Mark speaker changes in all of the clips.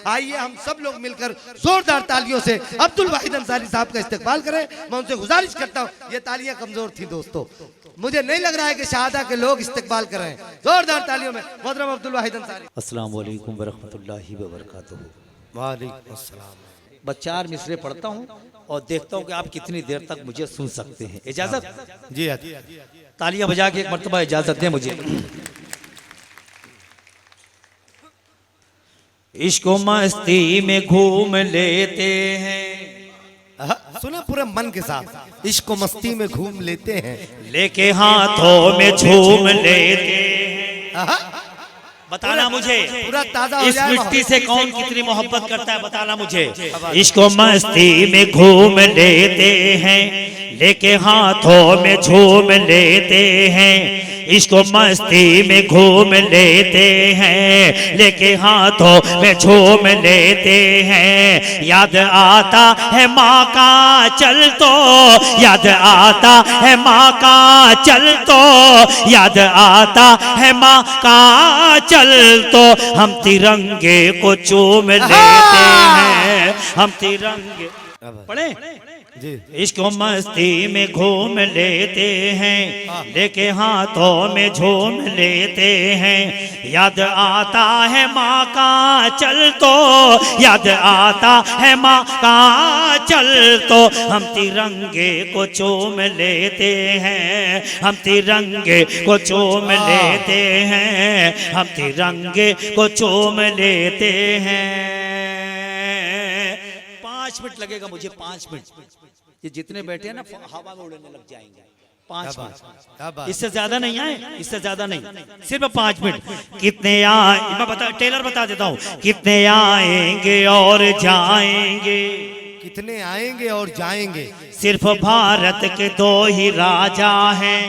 Speaker 1: आइए हम सब लोग मिलकर जोरदार तालियों से अब्दुल वाहिद अंसारी साहब का इस्तकबाल करें। मैं उनसे गुजारिश करता हूँ, ये तालियां कमजोर थी दोस्तों, मुझे नहीं लग रहा है कि शहादा के लोग इस्तकबाल कर रहे हैं। जोरदार तालियों में मोहतरम अब्दुल वाहिद अंसारी।
Speaker 2: अस्सलाम वालेकुम वरहमतुल्लाहि वबरकातुहू।
Speaker 1: वालेकुम अस्सलाम।
Speaker 2: बस 4 मिसरे पढ़ता हूँ और देखता हूँ कि आप कितनी देर तक मुझे सुन सकते हैं। इजाजत?
Speaker 1: जी
Speaker 2: तालियां बजा के एक मर्तबा इजाजत दें मुझे। इश्क मस्ती में घूम लेते हैं,
Speaker 1: सुना पूरे मन के साथ, इश्क मस्ती में घूम लेते हैं,
Speaker 2: लेके हाथों में झूम लेते हैं। बताना मुझे
Speaker 1: पूरा ताजा हो
Speaker 2: इस
Speaker 1: जाए
Speaker 2: मिट्टी से कौन कितनी मोहब्बत करता है, बताना मुझे। इश्क मस्ती में घूम लेते हैं, लेके हाथों में झूम लेते हैं। इश्क मस्ती में घूम लेते हैं, लेके हाथों में झूम लेते हैं। याद आता है माँ का चल तो, याद आता है माँ का चल तो, याद आता है माँ का चल तो, हम तिरंगे को चूम लेते हैं, हम तिरंगे। पढ़े? इश्क मस्ती में घूम लेते हैं, लेके हाथों में झूम लेते हैं। याद आता है माँ का चल तो, याद आता है माँ का चल तो, हम तिरंगे को चूम लेते हैं, हम तिरंगे को चूम लेते हैं, हम तिरंगे को चूम लेते हैं। 5 मिनट लगेगा मुझे, 5 मिनट। ये जितने बैठे हैं ना हवा में उड़ने लग जाएंगे। 5 मिनट, इससे ज्यादा नहीं आए, इससे ज्यादा नहीं, सिर्फ 5 मिनट। कितने आए, मैं बता, टेलर बता देता हूँ। कितने आएंगे और जाएंगे,
Speaker 1: कितने आएंगे और जाएंगे,
Speaker 2: सिर्फ भारत के 2 ही राजा हैं।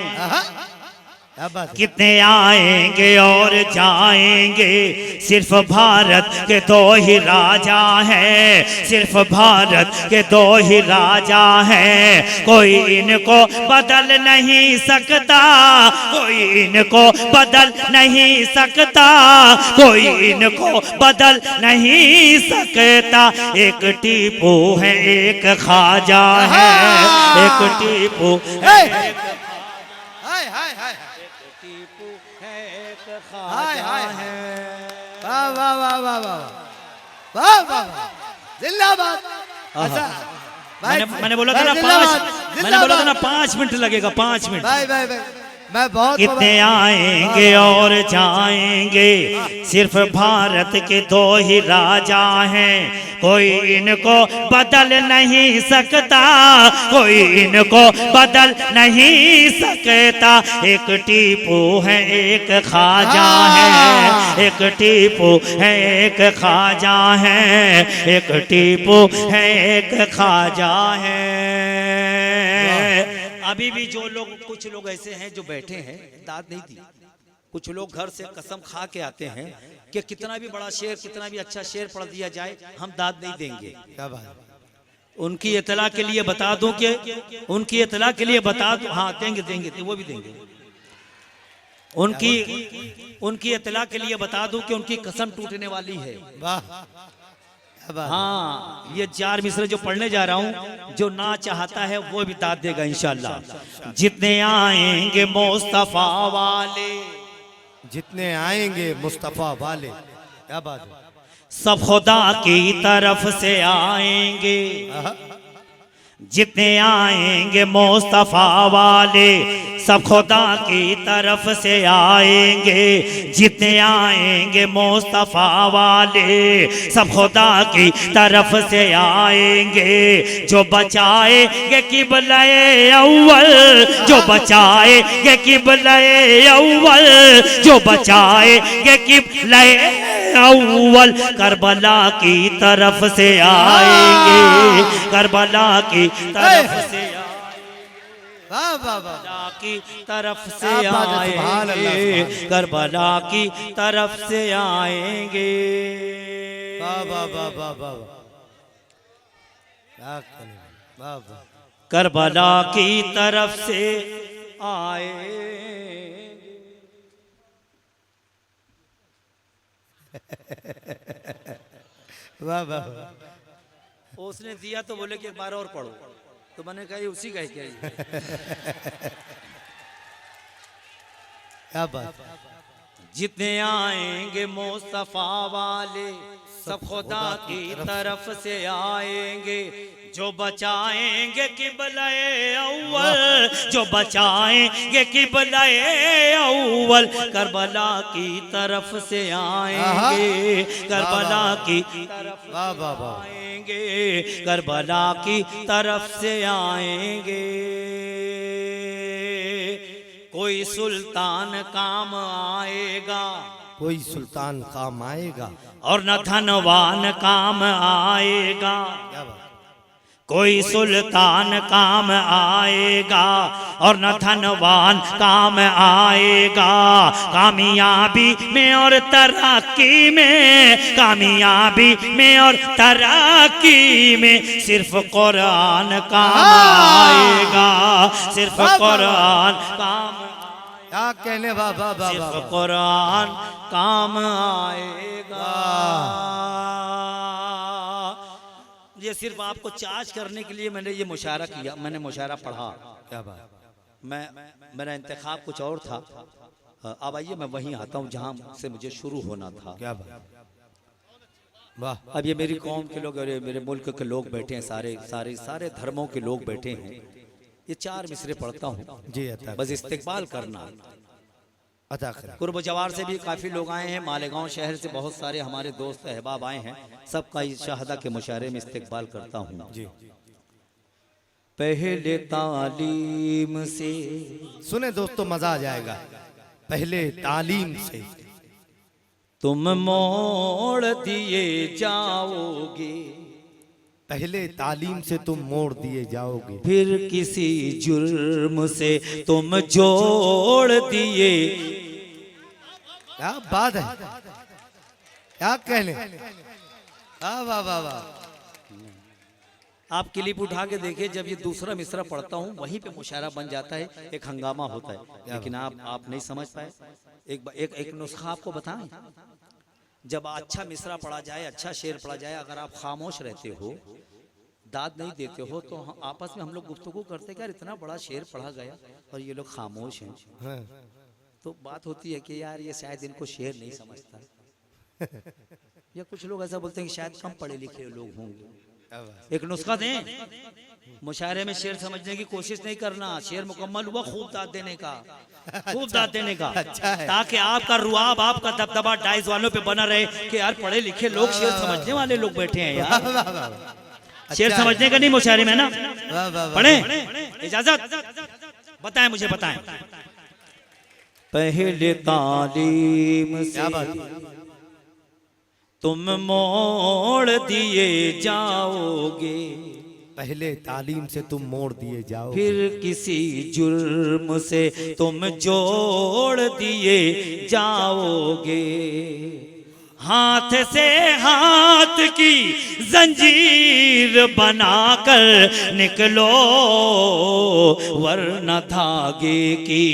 Speaker 2: कितने आएंगे और जाएंगे, सिर्फ भारत के 2 ही राजा हैं, सिर्फ भारत के 2 ही राजा हैं। कोई इनको बदल नहीं सकता, कोई इनको बदल नहीं सकता, कोई इनको बदल नहीं सकता। एक टीपू है, एक ख्वाजा है, एक टीपू है,
Speaker 1: वाह वाह वाह वाह वाह वाह वाह, जिंदाबाद। अच्छा
Speaker 2: मैंने बोला था ना 5, मैंने बोला था ना 5 मिनट लगेगा, 5 मिनट।
Speaker 1: भाई भाई भाई मैं बहुत।
Speaker 2: कितने आएंगे और जाएंगे, सिर्फ भारत के 2 ही राजा हैं। कोई इनको बदल नहीं सकता, कोई इनको बदल नहीं सकता। एक टीपू है, एक ख्वाजा है, एक टीपू है, एक ख्वाजा है, एक टीपू है, एक ख्वाजा है। अभी भी जो लोग, कुछ लोग ऐसे हैं जो बैठे हैं, दाद नहीं दी। कुछ लोग घर से कसम खा के आते हैं कि कितना भी बड़ा शेर, कितना भी अच्छा शेर पढ़ दिया जाए, हम दाद नहीं देंगे।
Speaker 1: क्या बात?
Speaker 2: उनकी इतला के लिए बता दूं कि, उनकी इतला के लिए बता दूं, हाँ देंगे देंगे, वो भी देंगे। उनकी इतला के लिए बता दूं कि उनकी कसम टूटने वाली है।
Speaker 1: वाह।
Speaker 2: हाँ, ये 4 मिसरे जो पढ़ने जा रहा हूँ, जो ना चाहता है वो भी दाद देगा इंशाल्लाह। जितने आएंगे मुस्तफा वाले,
Speaker 1: जितने आएंगे मुस्तफा वाले, क्या बात है,
Speaker 2: सब खुदा की तरफ से आएंगे। जितने आएंगे मुस्तफा वाले, सब खुदा की तरफ से आएंगे। जितने आएंगे मुस्तफा वाले, सब खुदा की तरफ से आएंगे। जो बचाएंगे किबले अव्वल, जो बचाएंगे किबले अव्वल, जो बचाएंगे किबले अव्वल, करबला की तरफ से आएंगे, करबला की तरफ से, करबला की तरफ से आएंगे, करबला की तरफ से आएंगे। करबला की तरफ से आएंगे।
Speaker 1: वाह वाह,
Speaker 3: उसने दिया तो बोले कि एक बार और पढ़ो, तो मैंने कहा ये उसी का है क्या ये?
Speaker 1: क्या बात।
Speaker 3: जितने आएंगे मुस्तफा वाले सब खुदा की तरफ से आएंगे, जो बचाएंगे किबले अव्वल, जो बचाएंगे किबले अव्वल, करबला की तरफ से आएंगे, करबला की तरफ
Speaker 1: वाह वाह वाह,
Speaker 3: आएंगे, करबला की तरफ से आएंगे। कोई सुल्तान काम आएगा,
Speaker 1: कोई सुल्तान काम आएगा,
Speaker 2: और न धनवान काम आएगा।
Speaker 1: क्या बात।
Speaker 2: कोई सुल्तान काम आएगा और न धनवान काम आएगा। कामयाबी में और तरक्की में, कामयाबी में और तरक्की में सिर्फ कुरान काम आएगा, सिर्फ कुरान काम,
Speaker 1: क्या कहने, वाह वाह वाह
Speaker 2: सिर्फ
Speaker 1: वाह,
Speaker 2: कुरान काम आएगा।
Speaker 3: ये सिर्फ आपको चार्ज करने के लिए मैंने ये मुशायरा किया, मैंने मुशायरा पढ़ा।
Speaker 1: क्या बात।
Speaker 3: मेरा इंतखाब कुछ और था। अब आइए मैं वहीं आता हूँ जहाँ से मुझे शुरू होना था।
Speaker 1: क्या बात, वाह।
Speaker 3: अब ये मेरी कौम के लोग और ये मेरे मुल्क के लोग बैठे हैं, सारे सारे सारे धर्मों के लोग बैठे हैं। ये 4 मिसरे पढ़ता हूँ,
Speaker 1: जी अता
Speaker 3: बस इस्तिकबाल करना।
Speaker 1: अता करें।
Speaker 3: कुर्ब जवार से भी काफ़ी लोग आए हैं, मालेगांव शहर से बहुत सारे हमारे दोस्त अहबाब आए हैं। सबका इस शहादा के मुशायरे में इस्तिकबाल करता हूँ।
Speaker 1: जी
Speaker 3: पहले तालीम से,
Speaker 1: सुने दोस्तों, मजा आ जाएगा। पहले तालीम से
Speaker 3: तुम मोड़ दिए जाओगे,
Speaker 1: पहले तालीम से तुम मोड़ दिए जाओगे,
Speaker 3: फिर किसी जुर्म से तुम जोड़ दिए।
Speaker 1: क्या बात है, क्या कहने, वाह वाह वाह वाह।
Speaker 3: आप क्लिप उठा के देखिए, जब ये दूसरा मिसरा पढ़ता हूँ वहीं पे मुशायरा बन जाता है, एक हंगामा होता है। लेकिन आप नहीं समझ पाए। एक नुस्खा आपको बताएं, जब अच्छा मिसरा पढ़ा जाए, अच्छा शेर पढ़ा जाए, अगर आप खामोश रहते हो, दाद नहीं देते हो, तो आपस में हम लोग गुफ्तगू करते हैं कि यार इतना बड़ा शेर पढ़ा गया और ये लोग खामोश हैं,
Speaker 1: हाँ।
Speaker 3: तो बात होती है कि यार ये शायद इनको शेर नहीं समझता। या कुछ लोग ऐसा बोलते हैं कि शायद कम पढ़े लिखे लोग होंगे। एक नुस्खा दें, मुशायरे में शेर समझने की कोशिश नहीं करना। शेर मुकम्मल हुआ, खूब दाद देने का, खूब दाद देने का,
Speaker 1: अच्छा है।
Speaker 3: ताकि आपका रुआब, आपका दबदबा डाइज वालों पे बना रहे कि यार पढ़े लिखे लोग, शेर समझने वाले लोग बैठे हैं यार।
Speaker 1: वाह वाह वाह।
Speaker 2: शेर
Speaker 1: अच्छा है।
Speaker 2: समझने का नहीं मुशायरे में ना।
Speaker 1: वाह वाह वाह।
Speaker 2: पढ़े, इजाजत बताएं, मुझे बताएं।
Speaker 3: पहले तालीम
Speaker 1: क्या
Speaker 3: से
Speaker 1: बात।
Speaker 3: तुम मोड़ दिए जाओगे,
Speaker 1: पहले तालीम से तुम मोड़ दिए जाओ,
Speaker 3: फिर किसी जुर्म से तुम जोड़ दिए जाओगे।
Speaker 2: हाथ से हाथ की जंजीर बनाकर निकलो, वरना धागे की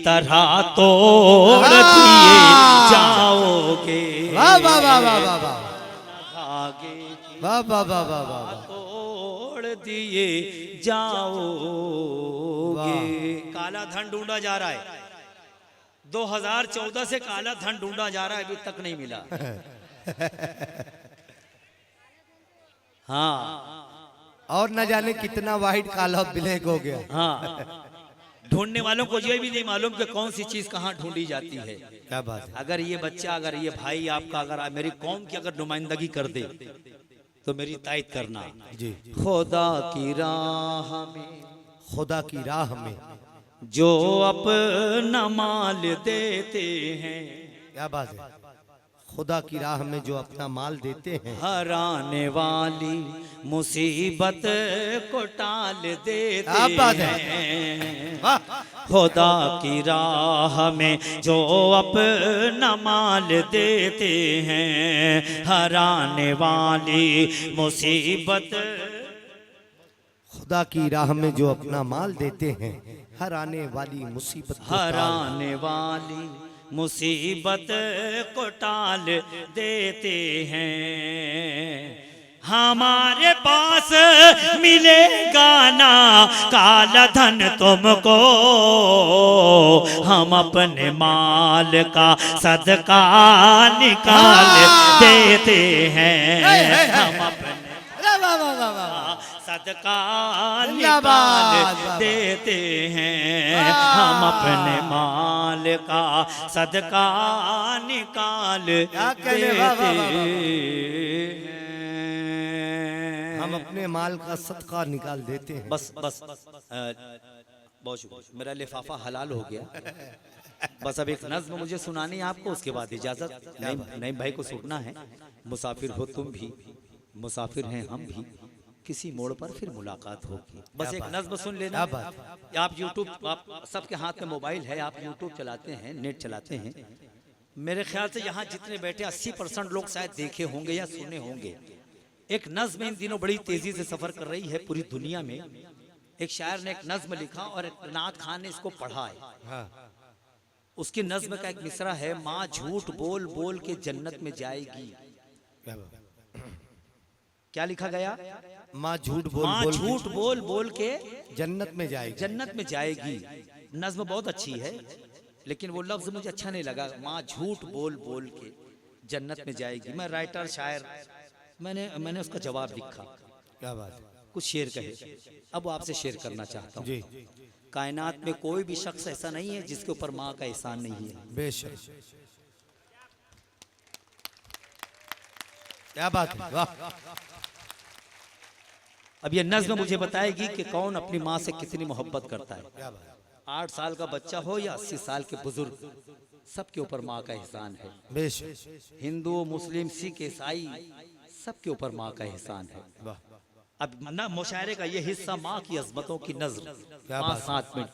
Speaker 2: तरह तोड़ दिए जाओगे।
Speaker 1: वाह वाह वाह वाह वाह वाह,
Speaker 3: धागे की
Speaker 1: वाह वाह वाह वाह वाह।
Speaker 3: तोड़ दिए जाओगे। काला धन ढूंढा जा रहा है, 2014 से काला धन ढूंढा जा रहा है, अभी तक नहीं मिला। हाँ
Speaker 1: और न जाने कितना वाइट काला ब्लैक हो गया।
Speaker 3: हाँ, ढूंढने वालों को ये भी नहीं मालूम कि कौन सी चीज कहाँ ढूंढी जाती है।
Speaker 1: क्या बात है।
Speaker 3: अगर ये बच्चा, अगर ये भाई आपका, अगर मेरी कौम की अगर नुमाइंदगी कर दे तो मेरी तायद करना।
Speaker 1: जी,
Speaker 3: खुदा की राह में,
Speaker 1: खुदा की राह में
Speaker 3: जो अपना माल देते हैं,
Speaker 1: क्या बात है। खुदा की राह में जो अपना माल देते हैं,
Speaker 3: हराने वाली मुसीबत को टाल देते
Speaker 1: क्या बात है।
Speaker 3: हैं।
Speaker 1: वाह।
Speaker 3: खुदा की राह में जो अपना माल देते हैं, हराने वाली मुसीबत,
Speaker 1: खुदा की राह में जो अपना माल देते हैं, हराने वाली मुसीबत को टाल-
Speaker 3: हराने वाली
Speaker 2: मुसीबत को टाल देते हैं। हमारे पास मिलेगा ना काला धन तुमको, हम अपने माल का सदका निकाल देते हैं। हम अपने सदका निकाल देते हैं। हम अपने माल का सदका निकाल देते हैं।
Speaker 1: हम अपने माल का सदका निकाल देते हैं।
Speaker 3: बस बस बहुत शुक्रिया, मेरा लिफाफा हलाल हो गया। बस अब एक नज्म मुझे सुनानी है आपको, उसके बाद इजाजत। नहीं भाई को सुनना है। मुसाफिर हो तुम भी, मुसाफिर हैं हम भी, किसी मोड़ पर फिर मुलाकात होगी। बस एक नज्म सुन लेना। आप यूट्यूब, आप सबके हाथ में मोबाइल है, आप यूट्यूब चलाते हैं, नेट चलाते हैं। मेरे ख्याल से यहाँ जितने बैठे 80% लोग शायद देखे होंगे या सुने होंगे। एक नज्म इन दिनों बड़ी तेजी से सफर कर रही है पूरी दुनिया में। एक शायर ने एक नज्म लिखा और एक नात खान ने इसको पढ़ा है। उसकी नज्म का एक मिसरा है, माँ झूठ बोल बोल के जन्नत में जाएगी। क्या लिखा गया?
Speaker 1: माँ झूठ
Speaker 3: बोल बोल के
Speaker 1: जन्नत में जाएगी,
Speaker 3: जन्नत में जाएगी। नज्म बहुत अच्छी है, लेकिन वो लफ्ज मुझे अच्छा नहीं लगा। माँ झूठ बोल बोल के जन्नत में जाएगी। मैं राइटर शायर, मैंने उसका जवाब लिखा।
Speaker 1: क्या बात,
Speaker 3: कुछ शेर कहे। अब वो आपसे शेयर करना चाहता हूँ।
Speaker 1: जी।
Speaker 3: कायनात में कोई भी शख्स ऐसा नहीं है जिसके ऊपर माँ का एहसान नहीं है।
Speaker 1: बेशक। क्या बात है, वाह।
Speaker 3: अब ये नज्म मुझे बताएगी कि कौन अपनी माँ से कितनी मोहब्बत करता है। 8 साल का बच्चा हो या 80 साल के बुजुर्ग, सबके ऊपर माँ का एहसान है।
Speaker 1: बेशक।
Speaker 3: हिंदू, मुस्लिम, सिख, ईसाई, सबके ऊपर माँ का एहसान है। अब ना मुशायरे का ये हिस्सा माँ की अजमतों की नज़र, 5-7 मिनट।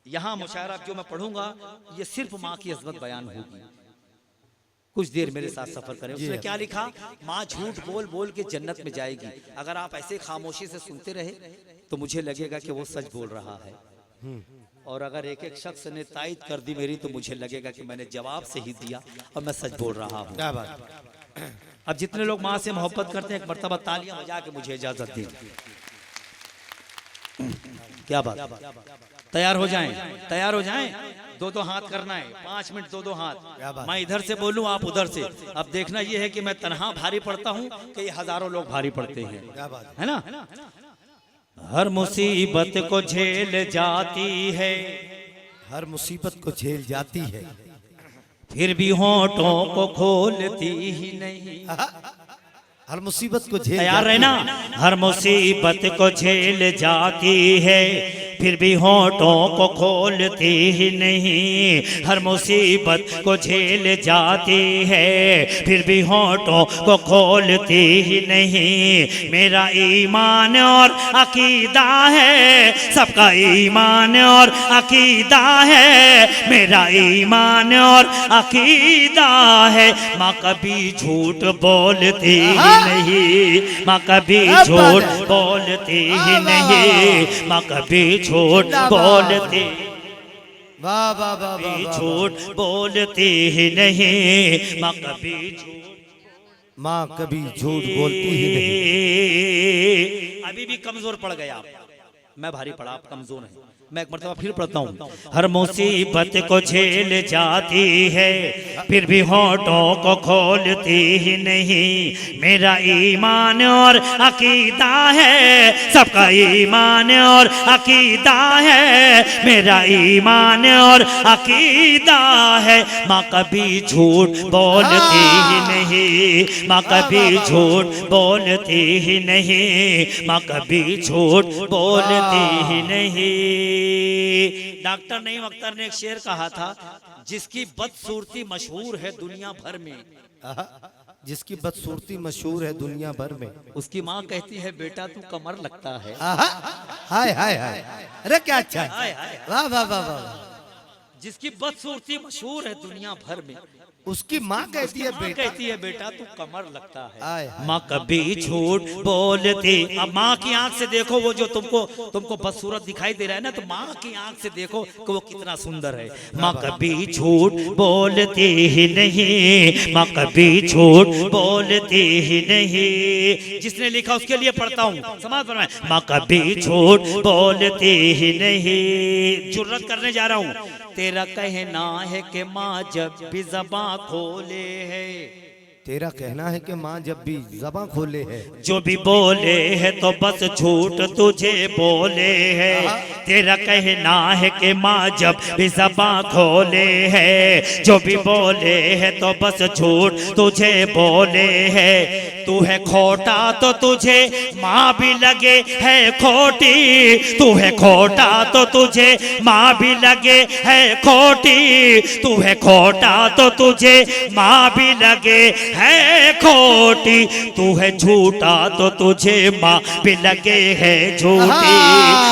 Speaker 3: यहाँ मुशायरा जो मैं पढ़ूंगा ये सिर्फ माँ की अजमत बयान होगी। कुछ देर मेरे साथ सफर करें। उसने क्या लिखा? माँ झूठ बोल बोल के जन्नत में जाएगी। अगर आप ऐसे खामोशी से सुनते रहे तो मुझे लगेगा कि वो सच बोल रहा है, और अगर एक एक शख्स ने तायद कर दी मेरी तो मुझे लगेगा कि मैंने जवाब से ही दिया और मैं सच बोल रहा हूँ।
Speaker 1: क्या बात।
Speaker 3: अब जितने लोग माँ से मोहब्बत करते हैं एक मर्तबा तालियां बजा के मुझे इजाजत दें। क्या बात, तैयार हो जाएं, तैयार हो जाएं। 2-2 हाथ करना है, 5 मिनट 2-2 हाथ। मैं इधर से बोलूं आप उधर से। अब देखना ये है कि मैं तन्हा भारी पड़ता हूं कि ये हजारों लोग भारी पड़ते हैं, है ना।
Speaker 2: हर मुसीबत को झेल जाती है,
Speaker 1: हर मुसीबत को झेल जाती है,
Speaker 2: फिर भी होठों को खोलती ही नहीं।
Speaker 1: हर मुसीबत को झेल,
Speaker 2: तैयार रहना। हर मुसीबत को झेल जाती है, फिर भी होठों को खोलती ही नहीं। हर मुसीबत को झेल जाती है, फिर भी होठों को खोलती ही नहीं। मेरा ईमान और अकीदा है, सबका ईमान और अकीदा है। मेरा ईमान और अकीदा है। माँ कभी झूठ बोलती ही नहीं, माँ कभी झूठ बोलती ही नहीं। माँ कभी झूठ बोलती,
Speaker 1: वाह वाह वाह वाह,
Speaker 2: झूठ बोलती ही नहीं। माँ कभी झूठ,
Speaker 1: माँ कभी झूठ बोलती ही नहीं।
Speaker 3: अभी भी कमजोर पड़ गया, मैं भारी पड़ा, आप कमजोर हैं। मैं एक मर्तबा फिर पढ़ता हूँ।
Speaker 2: हर मुसीबत को झेल जाती है, फिर भी होठों को खोलती ही नहीं। मेरा ईमान और अकीदा है, सबका ईमान और अकीदा है। मेरा ईमान और अकीदा है। माँ कभी झूठ बोलती ही नहीं, माँ कभी झूठ बोलती ही नहीं। माँ कभी झूठ बोलती ही नहीं। डॉक्टर नईम अख्तर ने एक शेर कहा था, जिसकी बदसूरती मशहूर है दुनिया भर में,
Speaker 1: जिसकी बदसूरती मशहूर है दुनिया भर में,
Speaker 3: उसकी माँ कहती है बेटा तू कमर लगता है।
Speaker 1: हाय हाय हाय, अरे क्या अच्छा है, वाह वाह वाह वाह।
Speaker 3: जिसकी बदसूरती मशहूर है दुनिया भर में,
Speaker 1: उसकी माँ कहती है
Speaker 3: माँ
Speaker 1: बेटा,
Speaker 3: कहती है बेटा तू कमर लगता है।
Speaker 1: आए
Speaker 2: माँ कभी झूठ बोलती। अब माँ की आंख से देखो, वो जो तुमको बदसूरत दिखाई दे रहा है ना, तो माँ की आंख से देखो कि वो कितना सुंदर है। माँ कभी झूठ बोलती ही नहीं, माँ कभी झूठ बोलती ही नहीं। जिसने लिखा उसके लिए पढ़ता हूँ, समाज फरमाए। माँ कभी झूठ बोलती ही नहीं। जुर्रत करने जा रहा हूँ।
Speaker 3: तेरा कहना है कि माँ जब भी ज़बां खोले है,
Speaker 1: तेरा कहना है कि माँ जब भी ज़बां खोले है,
Speaker 2: जो भी बोले है तो बस झूठ तुझे बोले है। तेरा कहना है कि माँ जब भी ज़बां खोले है, जो भी बोले है तो बस झूठ तुझे बोले है। तू है खोटा तो तुझे माँ भी लगे है खोटी, तू है खोटा तो तुझे माँ भी लगे है खोटी, तू है खोटा तो तुझे माँ भी लगे है खोटी, तू है झूठा तो तुझे माँ भी लगे है झूठी,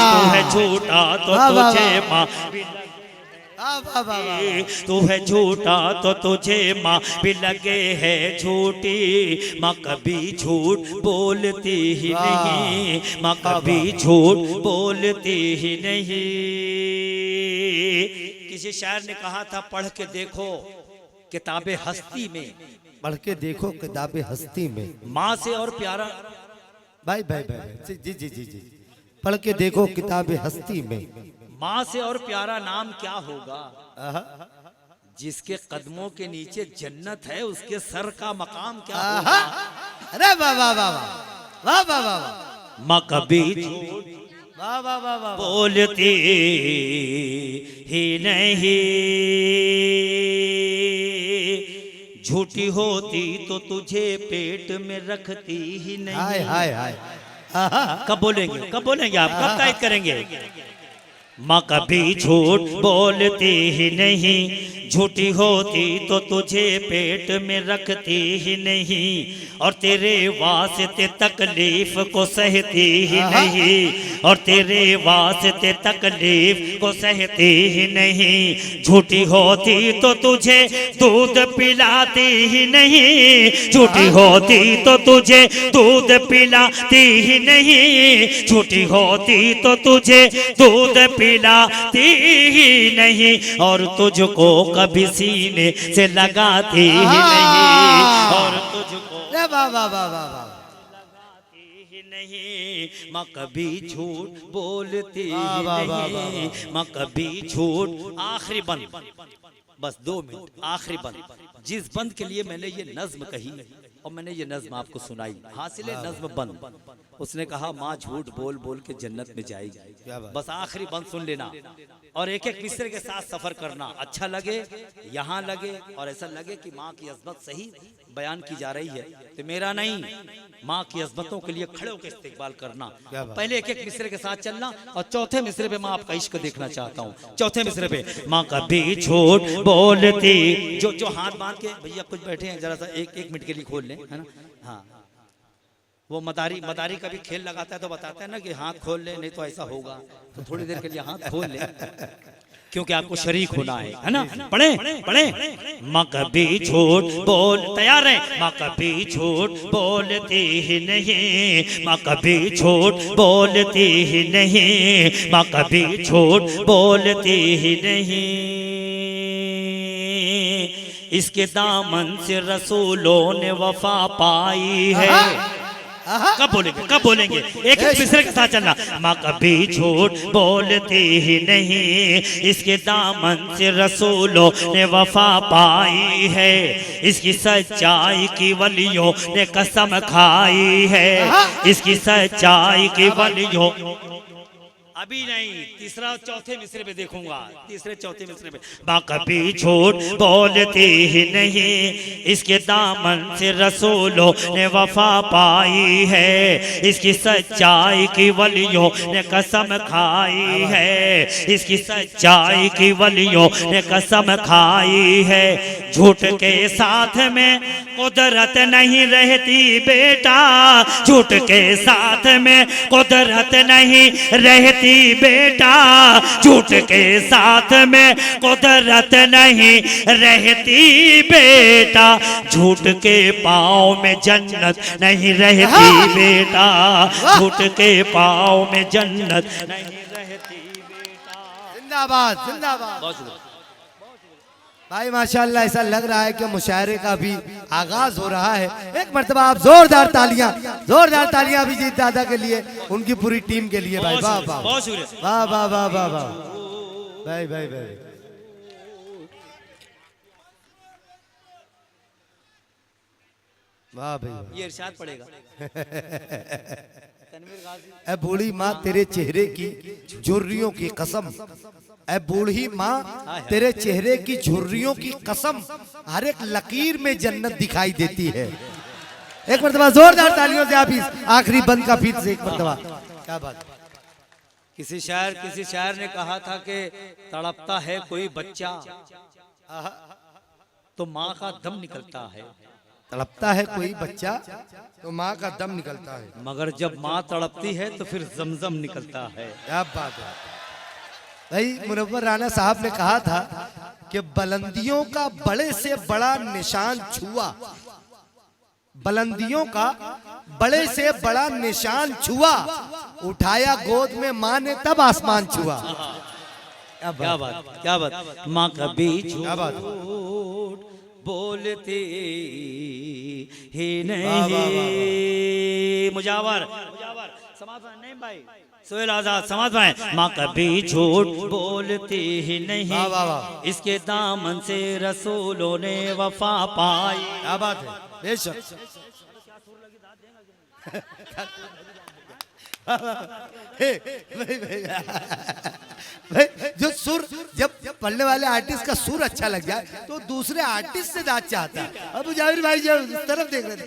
Speaker 2: तू है झूठा तो तुझे माँ भी तू है झूठा तो तुझे माँ भी लगे है झूठी। माँ कभी झूठ बोलती ही नहीं, माँ कभी झूठ बोलती ही नहीं। किसी शायर ने कहा था, पढ़ के देखो किताबे हस्ती में,
Speaker 1: पढ़ के देखो किताबे हस्ती में,
Speaker 3: माँ से और प्यारा।
Speaker 1: भाई भाई भाई, जी जी जी जी, पढ़ के देखो किताबे हस्ती में,
Speaker 3: माँ से और प्यारा नाम क्या होगा?
Speaker 1: आहा,
Speaker 3: जिसके कदमों के नीचे जन्नत है, उसके सर का मकाम क्या
Speaker 1: आहा,
Speaker 3: होगा?
Speaker 1: अरे वाह वाह वाह वाह वाह वाह वाह,
Speaker 2: माँ कभी
Speaker 1: वाह वाह वाह वाह,
Speaker 2: बोलती ही नहीं। झूठी होती तो तुझे पेट में रखती ही
Speaker 1: हाय
Speaker 2: नहीं।
Speaker 1: हाय हाय, आहा,
Speaker 2: कब बोलेंगे, कब बोलेंगे आप, कब तायद करेंगे? माँ कभी झूठ बोलती ही नहीं, झूठी होती तो तुझे पेट में रखती ही नहीं, और तेरे वास्ते तकलीफ को सहती ही नहीं, और तेरे वास्ते तकलीफ को सहती ही नहीं। झूठी होती तो तुझे दूध पिलाती ही नहीं, झूठी होती तो तुझे दूध पिलाती ही नहीं, झूठी होती तो तुझे दूध पिलाती ही नहीं, और तुझको कभी सीने से लगाती ही नहीं, और तुझको
Speaker 1: अरे वाह वाह वाह वाह वाह,
Speaker 2: लगाती ही नहीं। माँ कभी झूठ बोलती
Speaker 1: वाह, वाह, वाह, वाह,
Speaker 2: नहीं, माँ कभी झूठ। आखिरी बंद, बस 2 मिनट, आखिरी बंद। जिस बंद के लिए मैंने ये नज्म कही और मैंने ये नज्म आपको सुनाई, हासिल है नज्म बंद। उसने कहा माँ झूठ बोल बोल के जन्नत में जाएगी। बस आखिरी बंद सुन लेना और एक एक मिसरे के साथ सफर करना। अच्छा लगे, यहाँ लगे और ऐसा लगे कि माँ की अजमत सही बयान की जा रही है, तो मेरा नहीं, माँ की अजमतों के लिए खड़े होकर इस्तेकबाल करना। पहले एक एक मिसरे के साथ चलना और चौथे मिसरे पे माँ आपका इश्क देखना चाहता हूँ। चौथे मिसरे पे माँ कभी झूठ बोलती। जो हाथ बांध के भैया कुछ बैठे हैं, जरा सा एक मिनट के लिए खोल लें, है ना? हाँ, वो मदारी का भी खेल लगाता है तो बताता है ना कि हाथ खोल ले, नहीं तो ऐसा होगा, तो थोड़ी देर के लिए हाथ खोल ले, क्योंकि आपको शरीक होना है ना? पढ़े। माँ कभी झूठ बोल, तैयार है? माँ कभी झूठ बोलती ही नहीं, माँ कभी झूठ बोलती ही नहीं, माँ कभी झूठ बोलती ही नहीं। इसके दामन से रसूलों ने वफा पाई है। कब बोलेंगे, कब बोलेंगे? एक एक मिसरे के साथ चलना। माँ कभी झूठ बोलती ही नहीं, इसके दामन से रसूलों ने वफा पाई है, इसकी सच्चाई की वलियों ने कसम खाई है, इसकी सच्चाई की वलियों। अभी नहीं, तीसरा और चौथे मिसरे पे देखूंगा, तीसरे चौथे मिसरे पे। माँ कभी झूठ बोलती ही नहीं, इसके दामन से रसूलों ने वफा पाई है, इसकी सच्चाई की वलियों ने कसम खाई है, इसकी सच्चाई की वलियों ने कसम खाई है। झूठ के साथ में कुदरत नहीं रहती बेटा, झूठ के साथ में कुदरत नहीं रहती बेटा, झूठ के साथ में कुदरत नहीं रहती बेटा, झूठ के पाँव में जन्नत नहीं रहती बेटा, झूठ के पाँव में जन्नत नहीं रहती बेटा।
Speaker 1: जिंदाबाद जिंदाबाद। भाई माशाल्लाह ऐसा लग रहा है कि मुशायरे का भी आगाज हो रहा है। एक मर्तबा आप जोरदार तालियां अभिजीत दादा के लिए, उनकी पूरी टीम के लिए। भाई वाह वाह वाह वाह वाह वाह वाह भाई भाई भाई। वाह भाई,
Speaker 3: ये इरशाद पड़ेगा।
Speaker 1: ऐ बूढ़ी माँ तेरे चेहरे की झुर्रियों की कसम, ऐ बूढ़ी माँ तेरे चेहरे की झुर्रियों की कसम, हर एक लकीर में जन्नत दिखाई देती है। एक मर्तबा जोरदार तालियों से आप इस आखिरी बंद का फिर से एक मर्तबा। क्या बात।
Speaker 3: किसी शायर ने कहा था कि तड़पता है कोई बच्चा तो माँ का दम निकलता है,
Speaker 1: तड़पता है कोई बच्चा तो माँ का दम निकलता है,
Speaker 3: मगर जब माँ तड़पती है तो फिर जमजम निकलता है।
Speaker 1: क्या बात है भाई। मुनव्वर राना साहब ने कहा था कि बुलंदियों का बड़े से बड़ा निशान छुआ, बुलंदियों का बड़े से बड़ा निशान छुआ, उठाया गोद में माँ ने तब आसमान छुआ।
Speaker 3: क्या बात। माँ कभी झूठ बोलती ही नहीं। मुजावर समाज नहीं भाई, सोहेल आजाद समाज में। माँ कभी झूठ बोलती ही नहीं, इसके दामन से रसूलों ने वफा पाई।
Speaker 1: क्या बात है, बेशक। जो सुर जब पढ़ने वाले आर्टिस्ट का सुर अच्छा लग जाए तो दूसरे आर्टिस्ट से दाद चाहता है। अब जाविर भाई जब इस तरफ देख रहे थे,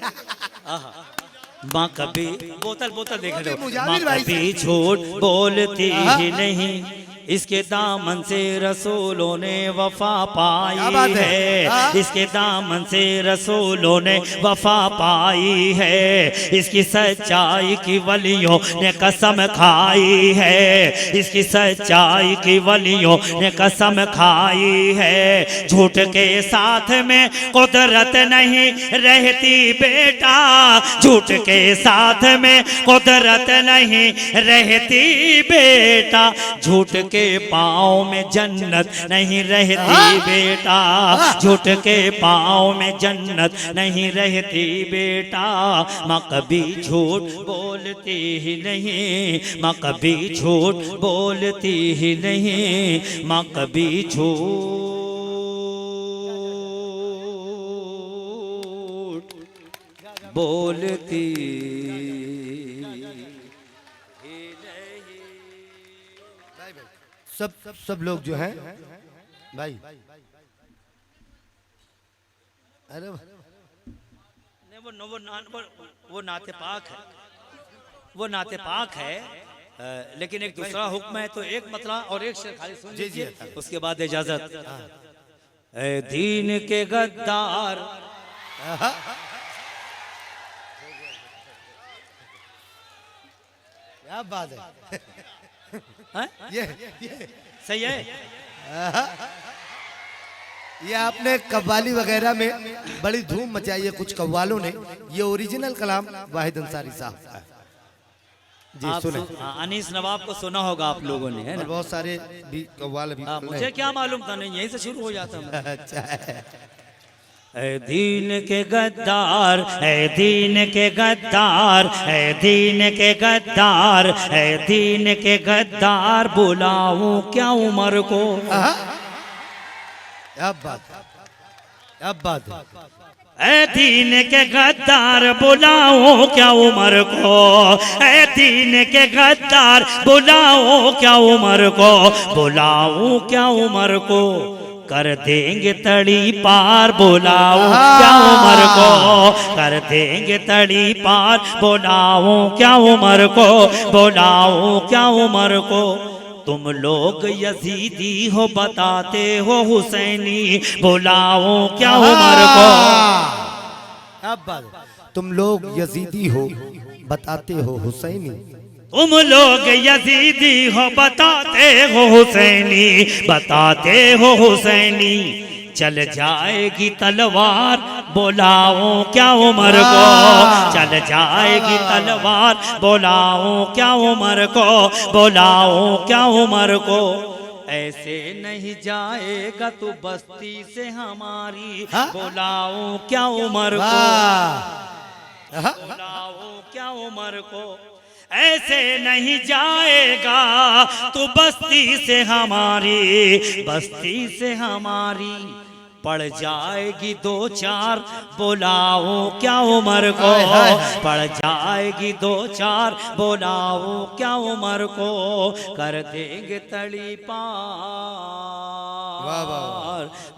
Speaker 3: माँ कभी बोतल देख रहे हो। माँ
Speaker 1: मुजाविर भाई
Speaker 3: कभी झूठ बोलती ही नहीं, इसके दामन से रसूलों ने वफा पाई है, इसके दामन से रसूलों ने वफा पाई है, इसकी सच्चाई की वलियों ने कसम खाई है, इसकी सच्चाई की वलियों ने कसम खाई है। झूठ के साथ में कुदरत नहीं रहती बेटा, झूठ के साथ में कुदरत नहीं रहती बेटा, झूठ के पाँव में जन्नत नहीं रहती बेटा, झूठ के पाँव में जन्नत नहीं रहती बेटा। माँ कभी झूठ बोलती ही नहीं, माँ कभी झूठ बोलती ही नहीं, माँ कभी झूठ बोलती।
Speaker 1: सब लोग जो हैं भाई, अरे
Speaker 3: वो नाते पाक है, वो नाते पाक है। लेकिन एक दूसरा हुक्म है, तो एक मतला और एक शेर खाली सुन लीजिए, उसके बाद इजाजत। ऐ दीन के गद्दार,
Speaker 1: क्या बात है। ये
Speaker 3: सही है।
Speaker 1: ये आपने कव्वाली वगैरह में बड़ी धूम मचाई है कुछ कव्वालों ने। ये ओरिजिनल कलाम वाहिद अंसारी साहब का है। जी सुने।
Speaker 3: अनीस नवाब को सुना होगा आप लोगों ने, है ना?
Speaker 1: बहुत सारे भी कव्वाल अभी
Speaker 3: मुझे क्या मालूम था, नहीं यहीं से शुरू हो जाता।
Speaker 1: अच्छा है।
Speaker 3: ऐ दीन के गद्दार, ऐ दीन के गद्दार, ऐ दीन के गद्दार, ऐ दीन के गद्दार, बुलाऊं क्या उमर को।
Speaker 1: क्या बात है, क्या बात है।
Speaker 2: ऐ दीन के गद्दार बुलाओ क्या उमर को, ऐ दीन के गद्दार बुलाओ क्या उमर को, बुलाओ क्या उमर को, कर देंगे तड़ी पार, बुलाओ क्या उमर को, कर देंगे तड़ी पार, बुलाओ क्या उमर को, बुलाओ क्या उमर को। तुम लोग यजीदी हो बताते हो हुसैनी, बुलाओ क्या उमर को।
Speaker 1: अब बात तुम लोग यजीदी हो बताते हो हुसैनी,
Speaker 2: तुम लोग यजीदी हो बताते हो हुसैनी, बताते हो हुसैनी। चल जाएगी तलवार बोलाओ क्या उमर को, चल जाएगी तलवार बोलाओ क्या उमर को, बोलाओ क्या उमर को। ऐसे नहीं जाएगा तू बस्ती से हमारी, बोलाओ क्या उमर को, बोलाओ क्या उमर को। ऐसे नहीं जाएगा तू बस्ती से हमारी, बस्ती से हमारी। पड़ जाएगी दो चार बोलाओ क्या उमर को, पड़ जाएगी दो चार बोलाओ क्या उमर को। कर देंगे तड़ी पार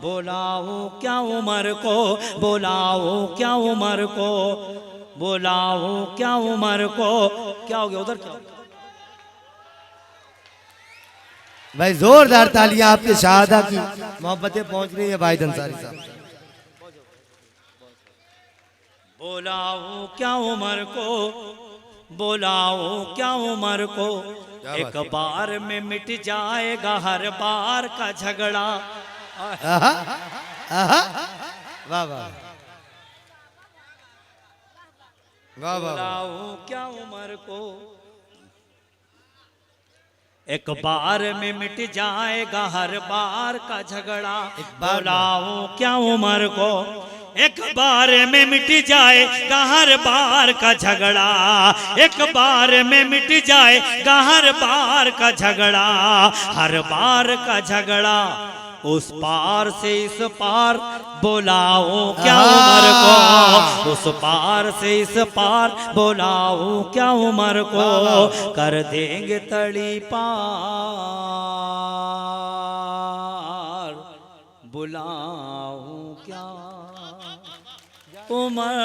Speaker 2: बोलाओ क्या उमर को, बोलाओ क्या उमर को, बोलाओ क्या उमर को। क्या हो गया उधर, क्या
Speaker 1: भाई जोरदार तालियां आपके शहादा की मोहब्बतें पहुंच रही है भाई अंसारी साहब।
Speaker 2: बोलाओ क्या उमर को, बोलाओ क्या उमर को। एक बार में मिट जाएगा हर बार का झगड़ा।
Speaker 1: वाह वाह वाह वाह।
Speaker 2: बोलाओ क्या उमर को, एक बार में मिट जाएगा हर बार का झगड़ा। बोलाओ क्या उमर को, एक बार में मिट जाएगा हर बार का झगड़ा, एक बार में मिट जाएगा हर बार का झगड़ा, हर बार का झगड़ा। उस पार से इस पार बोलाओ क्या उमर को, उस पार से इस पार बोलाओ क्या उमर को। कर देंगे तड़ी पार बुलाओ क्या उमर